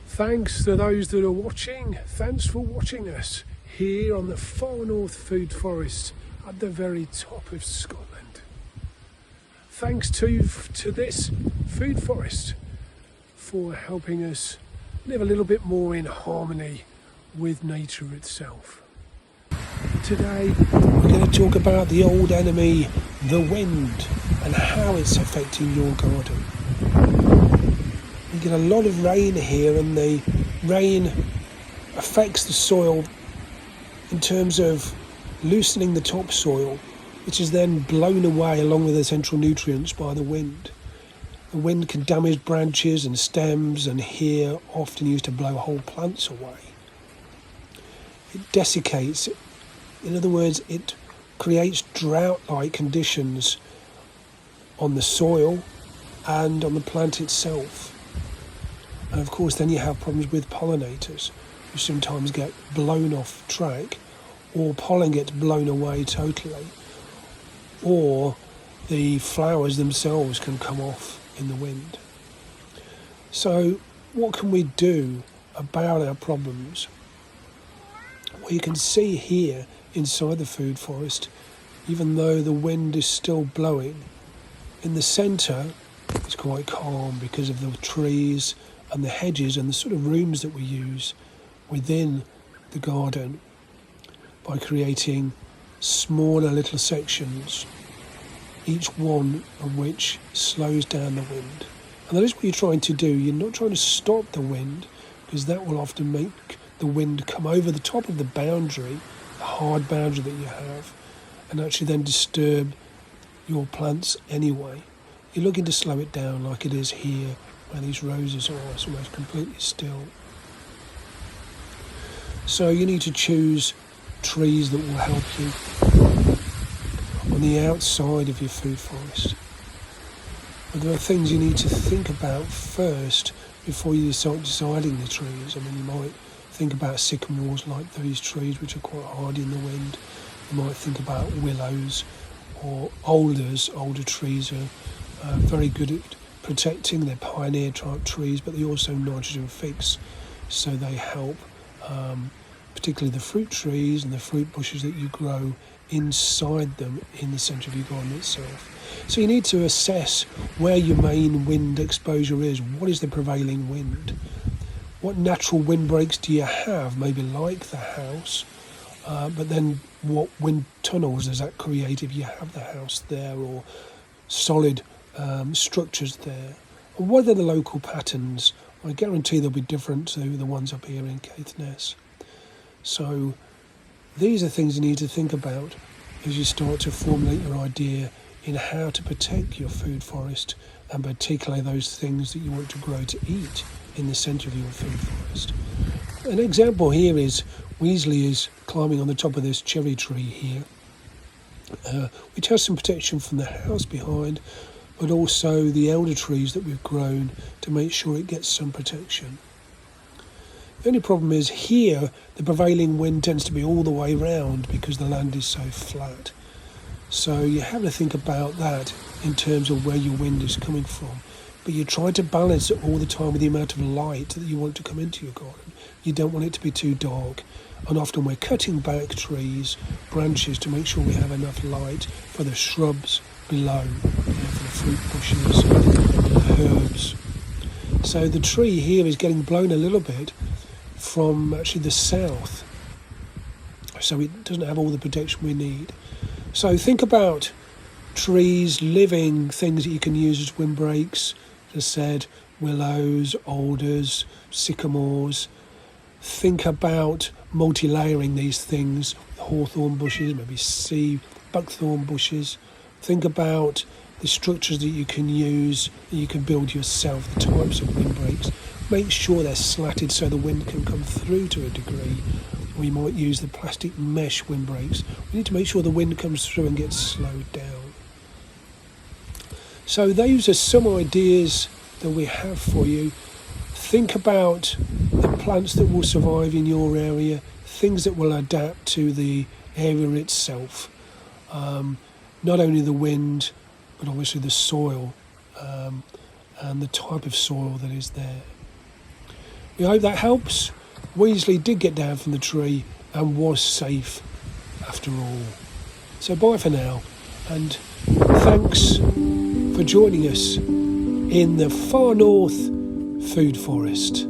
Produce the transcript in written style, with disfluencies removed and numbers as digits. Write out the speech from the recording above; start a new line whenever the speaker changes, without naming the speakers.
Thanks to those that are watching. Thanks for watching us here on the far north food forest at the very top of Scotland. Thanks to this food forest for helping us live a little bit more in harmony with nature itself. Today we're going to talk about the old enemy, the wind, and how it's affecting your garden. We get a lot of rain here, and the rain affects the soil in terms of loosening the topsoil, which is then blown away along with essential nutrients by the wind. The wind can damage branches and stems, and here often used to blow whole plants away. It desiccates, in other words, it creates drought-like conditions on the soil and on the plant itself. And of course then you have problems with pollinators, who sometimes get blown off track, or pollen gets blown away totally, or the flowers themselves can come off in the wind. So what can we do about our problems? Well, you can see here inside the food forest, even though the wind is still blowing, in the centre it's quite calm because of the trees and the hedges and the sort of rooms that we use within the garden by creating smaller little sections, each one of which slows down the wind. And that is what you're trying to do. You're not trying to stop the wind, because that will often make the wind come over the top of the boundary, the hard boundary that you have, and actually then disturb your plants anyway. You're looking to slow it down like it is here, where these roses are almost completely still. So you need to choose trees that will help you on the outside of your food forest. But there are things you need to think about first before you start deciding the trees. I mean, you might think about sycamores, like these trees which are quite hardy in the wind. You might think about willows or alders. Alder trees are very good at protecting. They're pioneer type trees, but they also nitrogen fix, so they help particularly the fruit trees and the fruit bushes that you grow inside them in the centre of your garden itself. So you need to assess where your main wind exposure is. What is the prevailing wind? What natural windbreaks do you have, maybe like the house, but then what wind tunnels does that create if you have the house there, or solid structures there? And what are the local patterns? I guarantee they'll be different to the ones up here in Caithness. So these are things you need to think about as you start to formulate your idea in how to protect your food forest, and particularly those things that you want to grow to eat in the centre of your food forest. An example here is Weasley is climbing on the top of this cherry tree here, which has some protection from the house behind, but also the elder trees that we've grown to make sure it gets some protection. The only problem is here the prevailing wind tends to be all the way round because the land is so flat. So you have to think about that in terms of where your wind is coming from. But you try to balance it all the time with the amount of light that you want to come into your garden. You don't want it to be too dark. And often we're cutting back trees, branches, to make sure we have enough light for the shrubs below, for the fruit bushes, the herbs. So the tree here is getting blown a little bit from actually the south, so it doesn't have all the protection we need. So think about trees, living things that you can use as windbreaks. As I said, willows, alders, sycamores. Think about multi-layering these things, hawthorn bushes, maybe sea buckthorn bushes. Think about the structures that you can use, that you can build yourself, the types of windbreaks. Make sure they're slatted so the wind can come through to a degree. We might use the plastic mesh windbreaks. We need to make sure the wind comes through and gets slowed down. So those are some ideas that we have for you. Think about the plants that will survive in your area, things that will adapt to the area itself. Not only the wind, but obviously the soil and the type of soil that is there. We hope that helps. Weasley did get down from the tree and was safe after all. So bye for now, and thanks for joining us in the far north food forest.